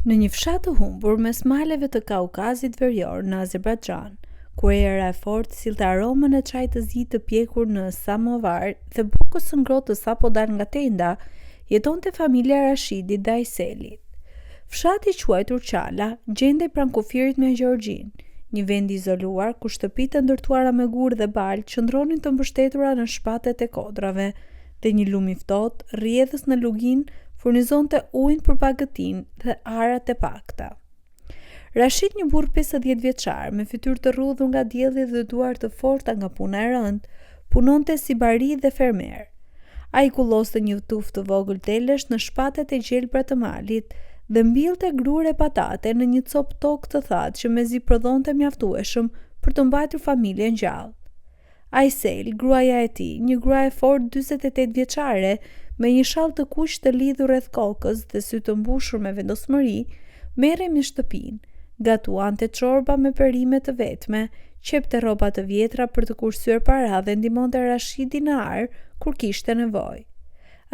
Në një fshat të humbur mes maleve të Kaukazit Verior në Azerbajxhan, ku era e fortë sillte aromën e çajit të zi të pjekur në samovar dhe bukës së ngrohtë sapo dal nga tenda, jetonte familja Rashidit dhe Aiselit. Fshati i quajtur Qala gjendej pranë kufirit me Gjeorgjin, një vend i izoluar ku shtëpitë të ndërtuara me gur dhe balë qëndronin të mbështetura në shpatet e kodrave dhe një lum i ftohtë rrjedhës në lugin furnizonte ujin për bagëtin dhe arat e pakta. Rashid, një burr 50 vjeçar me fytyrë të rrudhur nga dielli dhe duar të forta nga puna e rëndë, punonte si bari dhe fermer. Ai kulloste një tuftë të vogël telesh në shpatet e gjelbra të malit dhe mbillte grure patate në një copë tokë të thatë që mezi prodhonte mjaftueshëm për të mbajtur familjen gjallë. Aisel, gruaja e tij, një grua e fortë 48 vjeçare, me një shall të kuq të lidhur rreth kokës dhe sy të mbushur me vendosmëri, merrej me shtëpinë, gatuante çorba me perime të vetme, qepte rroba të vjetra për të kursyer para dhe ndihmonte Rashidin në ar kur kishte nevojë.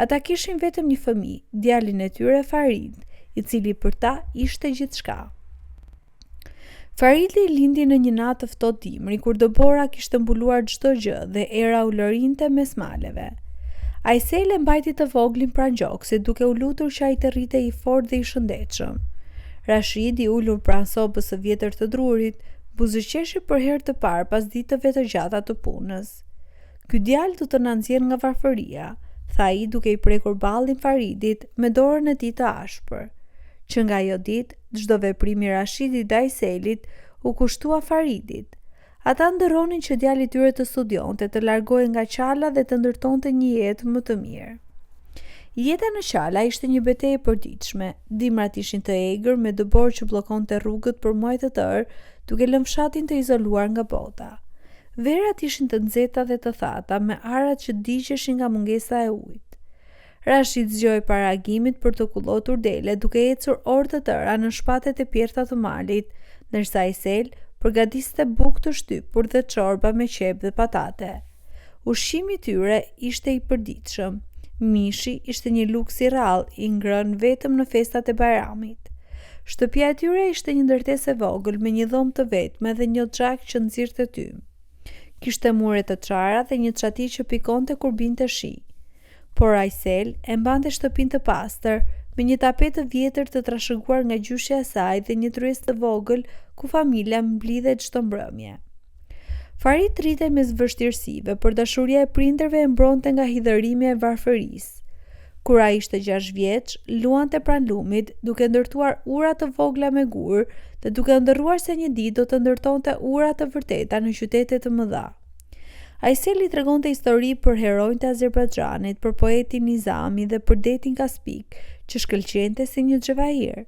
Ata kishin vetëm një fëmijë, djalin e tyre Farid, i cili për ta ishte gjithçka. Faridi lindi në një natë të ftohtë dimri kur dëbora kishte mbuluar çdo gjë dhe era u lërinte mes maleve. Aisel e mbajti të voglin pranë gjoksit duke u lutur që ai të rritej i fortë dhe i shëndetshëm. Rashid, i ulur pranë sopës së vjetër të drurit, buzëqeshi për herë të parë pas ditëve të gjata të punës. "Ky djalë do të na nxjerrë nga varfëria", tha ai duke i prekur ballin Faridit me dorën e tij të ashpër. Që nga ajo ditë, çdo veprim i Rashidit dhe Aiselit u kushtua Faridit. Ata ndërronin që djali i tyre të studionte, të largohej nga Qala dhe të ndërtonte një jetë më të mirë. Jeta në Qala ishte një betejë e përditshme. Dimrat ishin të egër me dëbor që bllokonte rrugët për muaj të tërë, duke lënë fshatin të izoluar nga bota. Verat ishin të nxehta dhe të thata, me arat që digjeshin nga mungesa e ujit. Rashid zgjoi para agimit për të kullotur dele, duke ecur orë të tëra në shpatet e pjerta të malit, ndërsa Aisel përgatiste bukë të shtypur dhe çorba me qepë dhe patate. Ushqimi i tyre ishte i përditshëm. Mishi ishte një luks i rrallë, i ngrënë vetëm në festat e Bajramit. Shtëpia e tyre ishte një ndërtesë e vogël me një dhomë të vetme dhe një xhak që nxirrte tym. Kishte mure të çara dhe një çati që pikonte kur binte shi. Por Aisel e mbante shtëpinë të pastër, me një tapet të vjetër të trashëguar nga gjyshja e saj dhe një tryezë të vogël ku familja mblidhej çdo mbrëmje. Farid rritej mes vështirësive, por dashuria e prindërve e mbronte nga hidhërimi e varfërisë. Kur ai ishte 6 vjeç, luante pranë lumit, duke ndërtuar ura të vogla me gur dhe duke ndërruar se një ditë do të ndërtonte ura të vërteta në qytete të mëdha. Aiseli tregonte histori për heronjtë e Azerbajxhanit, për poetin Nizami dhe për detin Kaspik, që shkëlqente si një xhevair.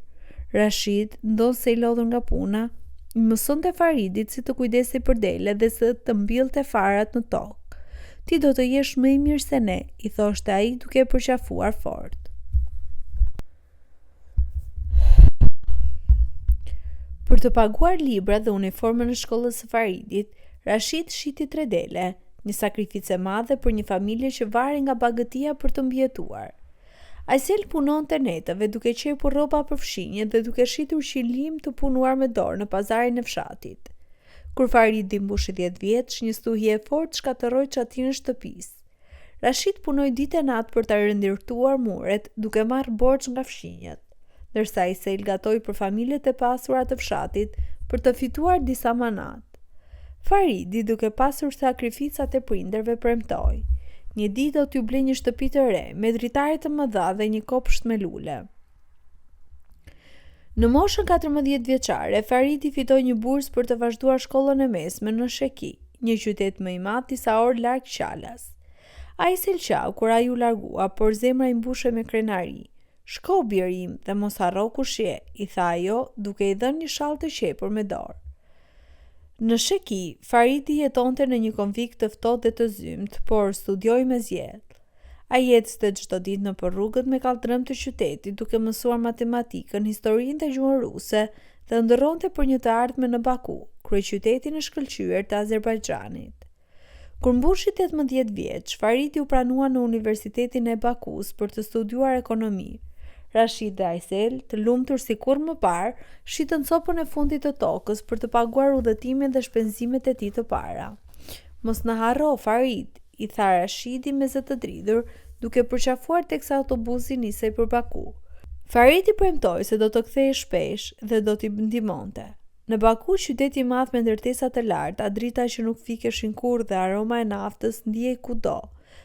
Rashid, ndonse i lodhur nga puna, i mësonte Faridit si të kujdesej për dele dhe se të mbillte farat në tokë. "Ti do të jesh më i mirë se ne", i thoshte ai duke e përqafuar fort. Për të paguar librat dhe uniformën e shkollës së Faridit, Rashid shiti 3 dele, një sakrificë e madhe për një familje që varej nga bagëtia për të mbijetuar. Aisel punonte netëve duke qepur rroba për fshinje dhe duke shitur qilim të punuar me dorë në pazarin e fshatit. Kur Faridi mbushi 10 vjeç, një stuhje e fortë shkatërroi çatinë e shtëpisë. Rashid punoi ditë e natë për ta rindërtuar muret, duke marrë borxh nga fshinjet, ndërsa Aisel gatoi për familjet e pasura të fshatit për të fituar disa manat. Faridi, duke pasur sakrificat e prindërve, premtoi: "Një ditë do t'ju blej një shtëpi të re, me dritare të mëdha dhe një kopsht me lule." Në moshën 14 vjeçare, Faridi fitoi një bursë për të vazhduar shkollën e mesme në Sheki, një qytet më i madh disa orë larg Qalas. Aisel qau kur ai u largua, por zemra i mbushe me krenari. "Shko, biri im, dhe mos harro kush je", i tha ajo, duke i dhënë një shall të qepur me dorë. Në Sheki, Faridi jetonte në një konvikt të ftohtë dhe të zymt, por studioi me zgjedhje. Ai ecste çdo ditë nëpër rrugët me kaldrëm të qytetit, duke mësuar matematikën, historinë dhe gjuhën ruse dhe ndërronte për një të ardhme në Baku, kryeqytetin e shkëlqyer të Azerbajxhanit. Kur mbushi 18 vjeç, Faridi u pranua në Universitetin e Bakus për të studiuar ekonomi. Rashid dhe Aysel, të lumtur si kur më parë, shitën copën e fundit të tokës për të paguar udhëtimin dhe shpenzimet e tij të para. Mos na harro Farid, i tha Rashidi me zë të dridhur, duke përqafuar teksa autobusi nisej për Baku. Farid i premtoi se do të kthehej shpesh dhe do t'i ndihmonte. Në Baku, qyteti i madh me ndërtesa të larta, drita që nuk fikeshin kurrë dhe aroma e naftës ndiej kudo.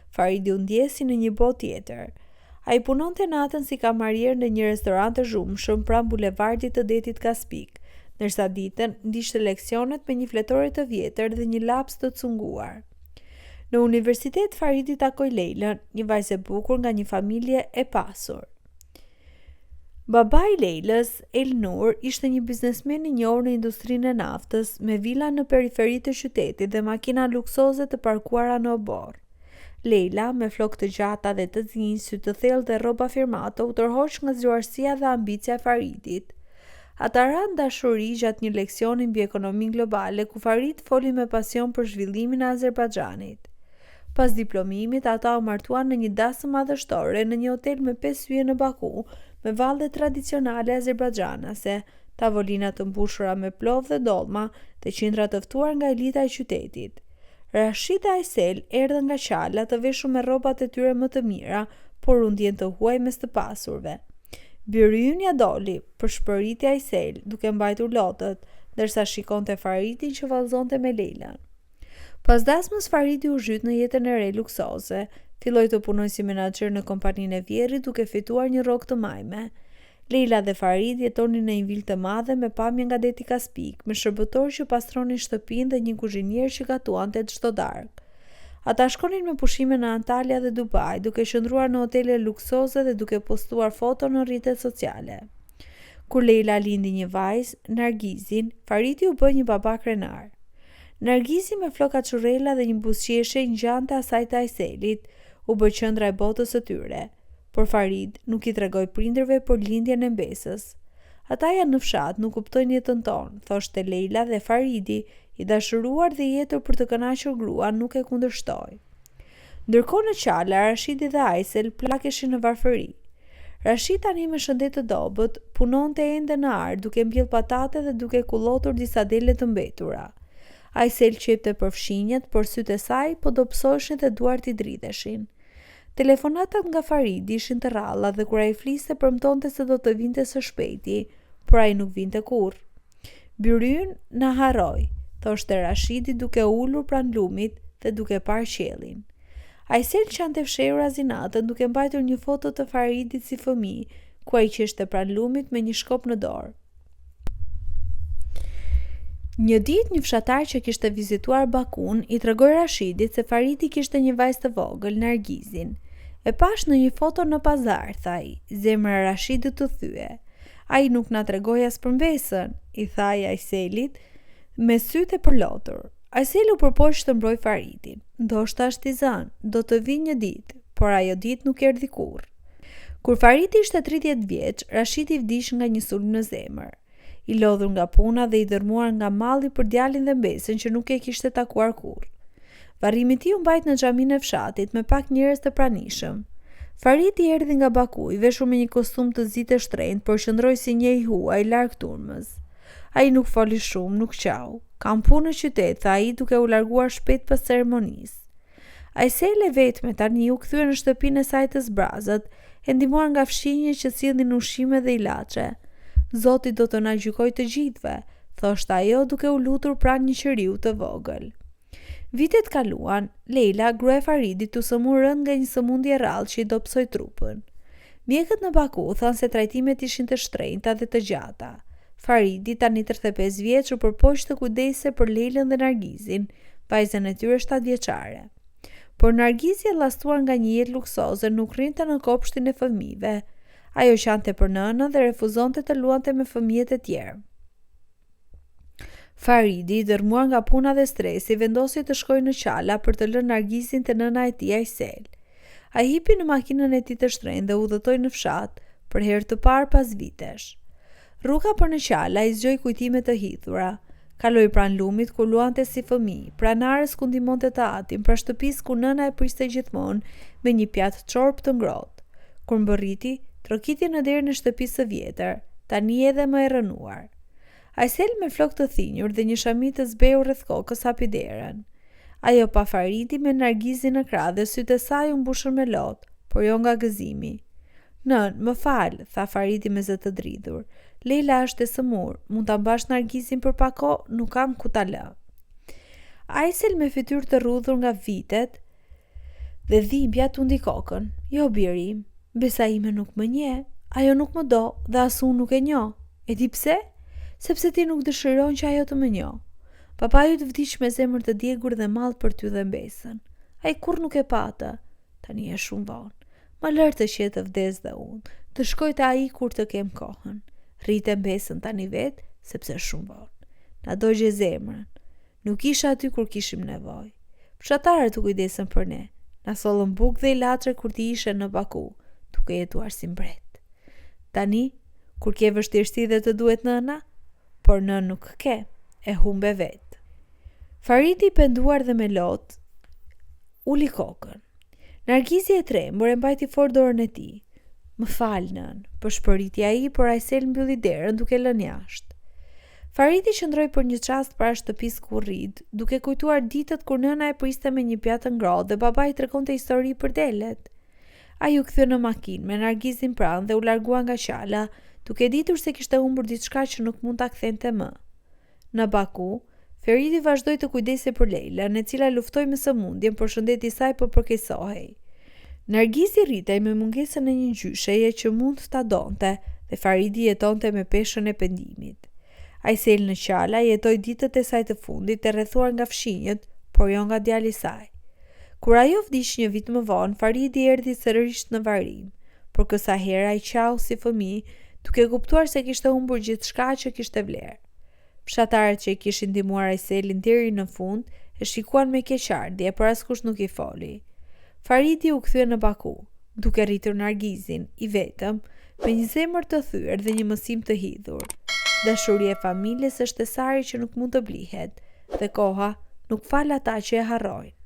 Faridi u ndjesi në një botë tjetër. Ai punonte natën si kamarier në një restorant të zhurmshëm pranë bulevardit të detit Kaspik, ndërsa ditën ndiqte leksionet me një fletore të vjetër dhe një laps të cunguar. Në universitet Faridi takoi Leilën, një vajzë e bukur nga një familje e pasur. Babai Leilës, Elnur, ishte një biznesmen i njohur në industrinë e naftës, me vila në periferi të qytetit dhe makina luksoze të parkuara në obor. Leila, me flokë të gjata dhe të zinj, sy të thellë dhe rroba firmato, u tërhoq nga zgjuarësia dhe ambicia e Faridit. Ata ranë dashuri gjatë një leksioni mbi ekonominë globale, ku Farid foli me pasion për zhvillimin e Azerbajxhanit. Pas diplomimit, ata u martuan në një dasëm madhështore në një hotel me 5 yje në Baku, me valde tradicionale azerbajxhanase, tavolina të mbushura me plov dhe dolma dhe qindra të ftuar nga elita e qytetit. Rashid dhe Aysel erdhën nga qala të veshur me rrobat e tyre më të mira, por u ndjen të huaj mes të pasurve. Byrynia doli, përshpëriti Aysel, duke mbajtur lotët, ndërsa shikonte Faridin që vallëzonte me Leilën. Pas dasmës Faridi u zhyt në jetën e re luksoze, filloi të punojë si menaxher në kompaninë e Vjerrit duke fituar një rrogë të majme. Leila dhe Farid jetonin në një vilë të madhe me pamje nga deti Kaspik, me shërbëtorë që pastronin shtëpinë dhe një kuzhinier që gatuante çdo darkë. Ata shkonin me pushime në Antalya dhe Dubai, duke qëndruar në hotele luksoze dhe duke postuar foto në rrjetet sociale. Kur Leila lindi një vajzë, Nargizin, Faridi u bë një baba krenar. Nargizi me floka çurrela dhe një buzëqeshje ngjante asaj të Ayselit, u bë qendra e botës së tyre, por Farid nuk i tregoi prindërve për lindjen e mbesës. Ata janë në fshat, nuk kuptojnë jetën tonë, thoshte Leila dhe Faridi, i dashuruar dhe i jetur për të kënaqur gruan, nuk e kundërshtoi. Ndërkohë në qala, Rashidi dhe Aysel plakeshin në varfëri. Rashid tani me shëndet të dobët, punonte ende në ar, duke mbjell patate dhe duke kullotur disa dele të mbetura. Aysel qepte për fshinjet, por sytë e saj po dobësoheshin dhe duart i dridheshin. Telefonatat nga Faridi ishin të rralla dhe kur ai fliste premtonte se do të vinte së shpejti, por ai nuk vinte kurrë. Byryn na harroi, thoshte Rashidi duke ulur pranë lumit dhe duke parë qiellin. Aysel qante fshehur azinatën duke mbajtur një foto të Faridit si fëmijë, ku ai qeshte pranë lumit me një shkop në dorë. Një ditë një fshatar që kishte vizituar Bakun i tregoi Rashidit se Faridi kishte një vajzë të vogël, Nargizin. E pash në një foto në pazar, tha ai. Zemra e Rashidit u thye. Ai nuk na tregoi as për mbesën, i tha ai Ayselit me sytë e përlotur. Aysel u përpoq të mbroj Faridin. Ndoshta është i zënë, do të vi një ditë, por ajo ditë nuk erdhi kurrë. Kur Faridi ishte 30 vjeç, Rashidi vdiq nga një sulm në zemër. I lodhur nga puna dhe i dërmuar nga malli për djalin dhe mbesën që nuk e kishte takuar kurrë. Varrimi i tij u mbajt në xhaminë e fshatit me pak njerëz të pranishëm. Faridi erdhi nga Baku i veshur me një kostum të zi të shtrenjtë, por qëndroi si një i huaj larg turmës. Ai nuk foli shumë, nuk qau. Kam punë në qytet, tha ai duke u larguar shpejt pas ceremonisë. Aysel e vetme tani u kthye në shtëpinë e saj të zbrazët, e ndihmuar nga fshinje që sillnin ushqime dhe ilaçe. Zoti do të na gjykoj të gjithëve, thoshte ajo duke u lutur pranë një qeriu të vogël. Vitet kaluan, Leila, gruaja e Faridit, u sëmur rënd nga një sëmundje e rrallë që i dobësoi trupin. Mjekët në Baku thanë se trajtimet ishin të shtrenjta dhe të gjata. Faridi, tani 35 vjeç, u përpoq të kujdese për Leilën dhe Nargizin, vajzën e tyre 7 vjeçare. Por Nargizi, e llastuar nga një jetë luksoze, nuk rrinte në kopshtin e fëmijëve. Ajo qante për nënën dhe refuzonte të luante me fëmijët e tjerë. Faridi, dërmuar nga puna dhe stresi, vendosi të shkojë në qala për të lënë Nargizin te nëna e tij Aysel. Ai hipi në makinën e tij të shtrenjtë dhe udhëtoi në fshat, për herë të parë pas vitesh. Rruga për në qala i zgjoi kujtime të hidhura. Kaloi pranë lumit ku luante si fëmijë, pranarës ku ndihmonte të atin, pra shtëpisë ku nëna e priste gjithmonë me një pjatë çorp të ngrohtë. Kur mbërriti, trokiti në derën e shtëpisë së vjetër, tani edhe më e rënuar. Aysel me flok të thinjur dhe një shamit të zbeu rreth kokës hapi derën. Ajo pa Faridi me Nargizin në krah dhe sytë e saj u mbushën me lot, por jo nga gëzimi. Nën, më fal, tha Faridi me zë të dridhur. Leila është e sëmur, mund ta mbash Nargizin për pak kohë, nuk kam ku ta lë. Aysel me fytyrë të rrudhur nga vitet dhe dhimbja tundi kokën. Jo birim, besa ime nuk më nje, ajo nuk më do dhe as unë nuk e njoh. E di pse? Sepse ti nuk dëshiron që ajo të më njoh. Papaju të vdiq me zemër të djegur dhe mall për ty dhe mbesën. Ai kur nuk e pata. Tani është shumë vonë. Më lër të qetë të vdes dhe unë, të shkoj te ai kur të kem kohën. Rritë mbesën tani vet, sepse është shumë vonë. Na dogje zemrën. Nuk isha aty kur kishim nevojë. Fshatarët u kujdesën për ne. Na sollën bukë dhe ilaçe kur ti ishe në Baku, duke jetuar si mbret. Tani, kur ke vështirësi dhe të duhet nëna, por nën nuk ke, e humbe vet. Faridi penduar dhe me lot, uli kokën. Nargizi e trembur e mbajti fort dorën e tij. Më fal nën, përshpëriti ai, por Aysel mbylli derën duke lënë jashtë. Faridi qëndroi për një çast para shtëpisë ku rrit, duke kujtuar ditët kur nëna e priste me një pjatë të ngrohtë dhe babai tregonte histori për delet. Ai u kthye në makinë me Nargizin pranë dhe u largua nga qala, duke ditur se kishte humbur diçka që nuk mund ta kthente më. Në Baku, Faridi vazhdoi të kujdesej për Leilën, e cila luftoi me sëmundjen, por shëndeti i saj po përkeqësohej. Nargizi rritej me mungesën e një gjysheje që mund ta donte dhe Faridi jetonte me peshën e pendimit. Aysel në qala jetoi ditët e saj të fundit e rrethuar nga fshinjët, por jo nga djali i saj. Kur ajo vdiq një vit më vonë, Faridi erdhi sërish në Varim, por kësa herë ai qau si fëmijë, duke kuptuar se kishte humbur gjithçka që kishte vlerë. Fshatarët që i kishin ndihmuar Ayselin deri në fund e shikuan me keqardhje, por askush nuk i foli. Faridi u kthye në Baku, duke rritur Nargizin, i vetëm, me një zemër të thyer dhe një mësim të hidhur. Dashuria e familjes është e sari që nuk mund të blihet, dhe koha nuk fal ata që e harrojnë.